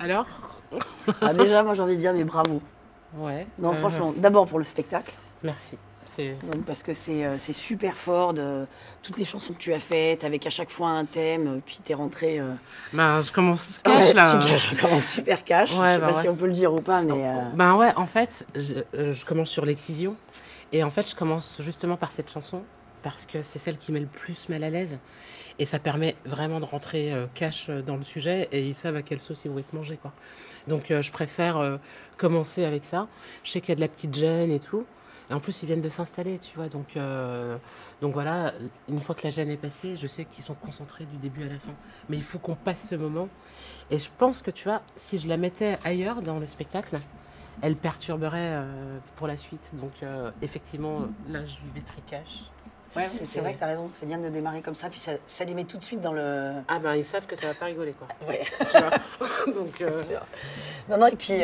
Alors? Ah, déjà, moi j'ai envie de dire mais bravo. Ouais. Non, franchement, d'abord pour le spectacle, Merci. donc, parce que c'est super fort de toutes les chansons que tu as faites, avec à chaque fois un thème, puis t'es rentré. Bah, je commence Ouais, cash là. tu caches encore un super cash. Ouais, Je sais bah pas ouais. si on peut le dire ou pas, mais. Ben ouais, en fait, je commence sur l'excision. Et en fait, je commence justement par cette chanson parce que c'est celle qui met le plus mal à l'aise. Et ça permet vraiment de rentrer cash dans le sujet et ils savent à quelle sauce ils vont être mangés, quoi. Donc je préfère commencer avec ça. Je sais qu'il y a de la petite gêne et tout. Et en plus, ils viennent de s'installer, tu vois. Donc voilà, une fois que la gêne est passée, je sais qu'ils sont concentrés du début à la fin. Mais il faut qu'on passe ce moment. Et je pense que, tu vois, si je la mettais ailleurs dans le spectacle, elle perturberait pour la suite. Donc effectivement, là, je lui vais très cash. Ouais, mais c'est vrai que t'as raison, c'est bien de démarrer comme ça, puis ça les met tout de suite dans le. Ah ben, ils savent que ça va pas rigoler, quoi. Ouais, Tu vois. Donc, c'est sûr. Non, non, et puis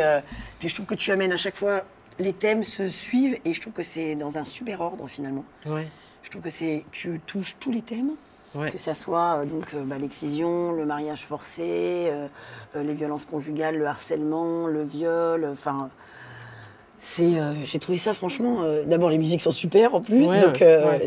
je trouve que tu amènes à chaque fois, les thèmes se suivent, et je trouve que c'est dans un super ordre finalement. ouais, Je trouve que tu touches tous les thèmes, ouais. que ça soit l'excision, le mariage forcé, les violences conjugales, le harcèlement, le viol, enfin. J'ai trouvé ça franchement. D'abord, les musiques sont super en plus, Ouais, donc ouais.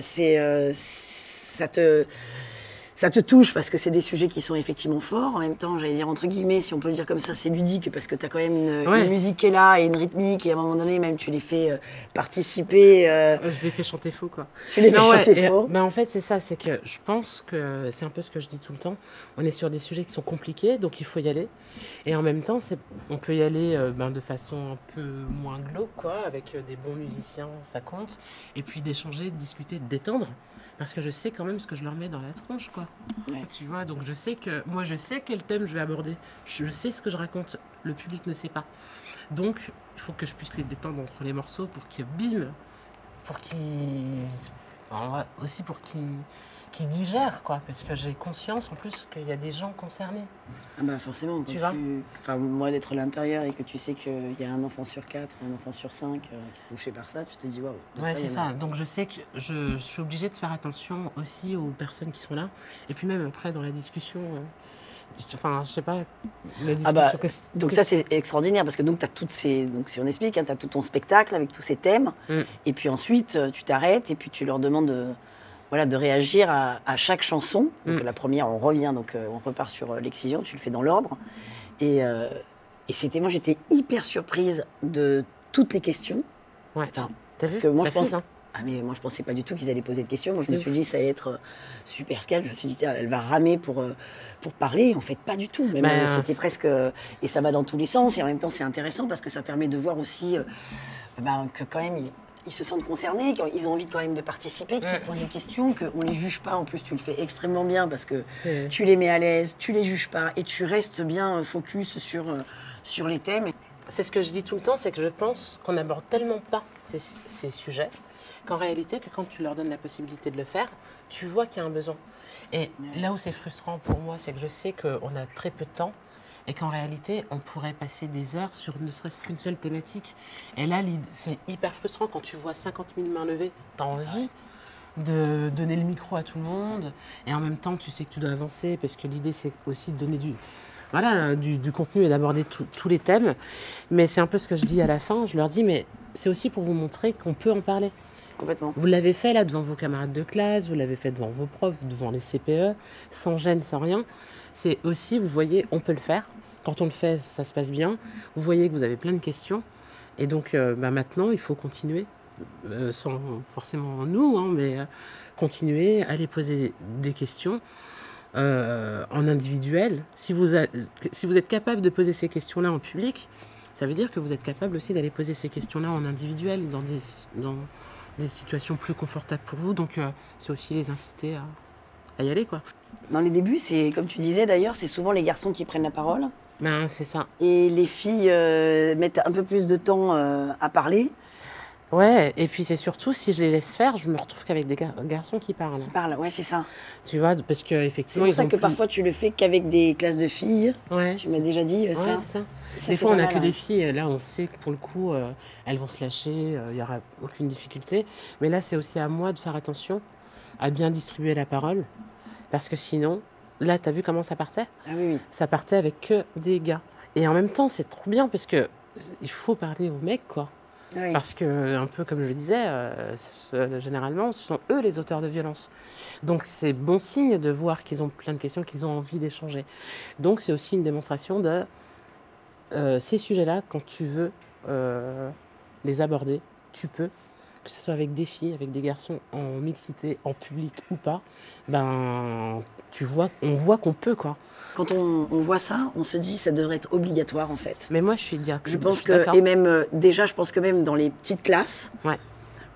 ça te touche parce que c'est des sujets qui sont effectivement forts. En même temps, j'allais dire entre guillemets, si on peut le dire comme ça, c'est ludique parce que tu as quand même Ouais. une musique qui est là et une rythmique, et à un moment donné, même tu les fais participer. Je les fais chanter faux, quoi. Tu les fais Non, ouais, chanter et, faux. ben, en fait, c'est ça, c'est que je pense que c'est un peu ce que je dis tout le temps. On est sur des sujets qui sont compliqués, donc il faut y aller. Et en même temps, on peut y aller de façon un peu moins glauque, quoi, avec des bons musiciens, ça compte. Et puis d'échanger, de discuter, de détendre. Parce que je sais quand même ce que je leur mets dans la tronche, quoi. Ouais. Tu vois, donc je sais quel thème je vais aborder. Je sais ce que je raconte. Le public ne sait pas. Donc, il faut que je puisse les détendre entre les morceaux pour qu'ils bim, pour qu'ils. Aussi pour qu'ils digèrent, quoi. Parce que j'ai conscience en plus qu'il y a des gens concernés. Ah bah forcément, Tu vois. Enfin, moi d'être à l'intérieur et que tu sais qu'il y a un enfant sur 4, un enfant sur 5 qui est touché par ça, tu te dis waouh. Ouais, c'est ça. Donc je sais que je suis obligée de faire attention aussi aux personnes qui sont là. Et puis même après, dans la discussion, enfin, je sais pas, la discussion. Ah bah, donc ça c'est extraordinaire parce que donc tu as toutes ces. Donc si on explique, tu as tout ton spectacle avec tous ces thèmes. Mm. Et puis ensuite, tu t'arrêtes et puis tu leur demandes de réagir à chaque chanson. Donc la première, on revient, donc on repart sur l'excision, tu le fais dans l'ordre. Et moi j'étais hyper surprise de toutes les questions. Ouais. Enfin, T'as parce vu, que moi ça je pense. fesse, hein. Ah mais moi je pensais pas du tout qu'ils allaient poser de questions. Moi je me C'est suis dit ça allait être super calme. Je me suis dit tiens, elle va ramer pour parler. En fait pas du tout. Même Ben, c'était presque et ça va dans tous les sens et en même temps c'est intéressant parce que ça permet de voir aussi que quand même ils se sentent concernés, qu'ils ont envie quand même de participer, qu'ils posent des questions, qu'on les juge pas. En plus tu le fais extrêmement bien parce que C'est- tu les mets à l'aise, tu les juges pas et tu restes bien focus sur les thèmes. C'est ce que je dis tout le temps, c'est que je pense qu'on n'aborde tellement pas ces sujets qu'en réalité, que quand tu leur donnes la possibilité de le faire, tu vois qu'il y a un besoin. Et là où c'est frustrant pour moi, c'est que je sais qu'on a très peu de temps et qu'en réalité, on pourrait passer des heures sur ne serait-ce qu'une seule thématique. Et là, c'est hyper frustrant quand tu vois 50 000 mains levées, tu as envie de donner le micro à tout le monde et en même temps, tu sais que tu dois avancer parce que l'idée, c'est aussi de donner du contenu et d'aborder tous les thèmes. Mais c'est un peu ce que je dis à la fin. Je leur dis, mais c'est aussi pour vous montrer qu'on peut en parler. Complètement. Vous l'avez fait là devant vos camarades de classe, vous l'avez fait devant vos profs, devant les CPE, sans gêne, sans rien. C'est aussi, vous voyez, on peut le faire. Quand on le fait, ça se passe bien. Vous voyez que vous avez plein de questions. Et donc maintenant, il faut continuer, sans forcément nous, hein, mais continuer à les poser des questions en individuel. Si vous êtes capable de poser ces questions-là en public, ça veut dire que vous êtes capable aussi d'aller poser ces questions-là en individuel, dans des situations plus confortables pour vous. Donc, c'est aussi les inciter à y aller, quoi. Dans les débuts, c'est comme tu disais d'ailleurs, c'est souvent les garçons qui prennent la parole Ben, c'est ça. et les filles mettent un peu plus de temps à parler. Ouais, et puis c'est surtout, si je les laisse faire, je me retrouve qu'avec des garçons qui parlent. Qui parlent, ouais, c'est ça. Tu vois, parce C'est qu'effectivement, pour ça ils ont que plus... parfois tu le fais qu'avec des classes de filles. Ouais, Tu m'as déjà dit ouais, ça. c'est ça. Ça, Des c'est fois, on pas n'a mal, que hein. des filles. Là, on sait que pour le coup, elles vont se lâcher, il n'y aura aucune difficulté. Mais là, c'est aussi à moi de faire attention à bien distribuer la parole. Parce que sinon, là, tu as vu comment ça partait? Ah oui, oui. Ça partait avec que des gars. Et en même temps, c'est trop bien parce que il faut parler aux mecs, quoi. Oui. Parce que, un peu comme je le disais, généralement, ce sont eux les auteurs de violences. Donc, c'est bon signe de voir qu'ils ont plein de questions, qu'ils ont envie d'échanger. Donc, c'est aussi une démonstration de ces sujets-là, quand tu veux les aborder, tu peux, que ce soit avec des filles, avec des garçons, en mixité, en public ou pas, ben, on voit qu'on peut, quoi. Quand on voit ça, on se dit ça devrait être obligatoire en fait. Mais moi, je suis d'accord. Je pense que, et même déjà, je pense que même dans les petites classes, Ouais.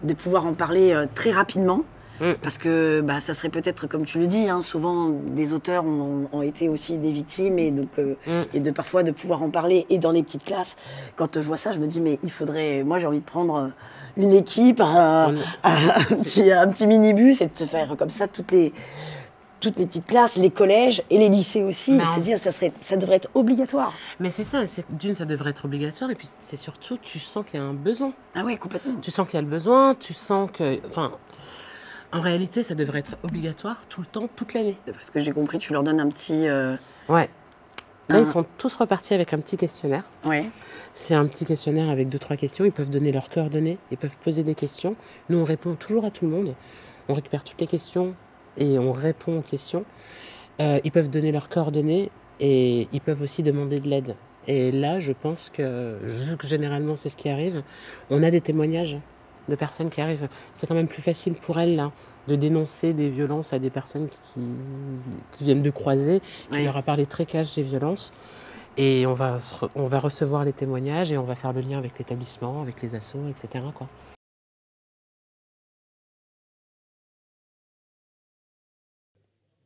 de pouvoir en parler très rapidement, Mm. parce que bah, ça serait peut-être, comme tu le dis, hein, souvent des auteurs ont été aussi des victimes, et donc et de parfois de pouvoir en parler, et dans les petites classes. Quand je vois ça, je me dis mais il faudrait, moi j'ai envie de prendre une équipe, un petit minibus, et de se faire comme ça toutes les petites classes, les collèges et les lycées aussi, Non. et de se dire ça devrait être obligatoire. Mais c'est ça, d'une, ça devrait être obligatoire, et puis c'est surtout, tu sens qu'il y a un besoin. Ah ouais, complètement. Tu sens qu'il y a le besoin, tu sens que... Enfin, en réalité, ça devrait être obligatoire tout le temps, toute l'année. Parce que j'ai compris, tu leur donnes un petit... Ouais. Là, ils sont tous repartis avec un petit questionnaire. Ouais. C'est un petit questionnaire avec 2-3 questions. Ils peuvent donner leurs coordonnées, ils peuvent poser des questions. Nous, on répond toujours à tout le monde. On récupère toutes les questions et on répond aux questions. Ils peuvent donner leurs coordonnées et ils peuvent aussi demander de l'aide. Et là, je pense que, vu que généralement c'est ce qui arrive, on a des témoignages de personnes qui arrivent. C'est quand même plus facile pour elles là, de dénoncer des violences à des personnes qui viennent de croiser, qui Ouais. leur a parlé très cash des violences. Et on va recevoir les témoignages et on va faire le lien avec l'établissement, avec les assos, etc., quoi.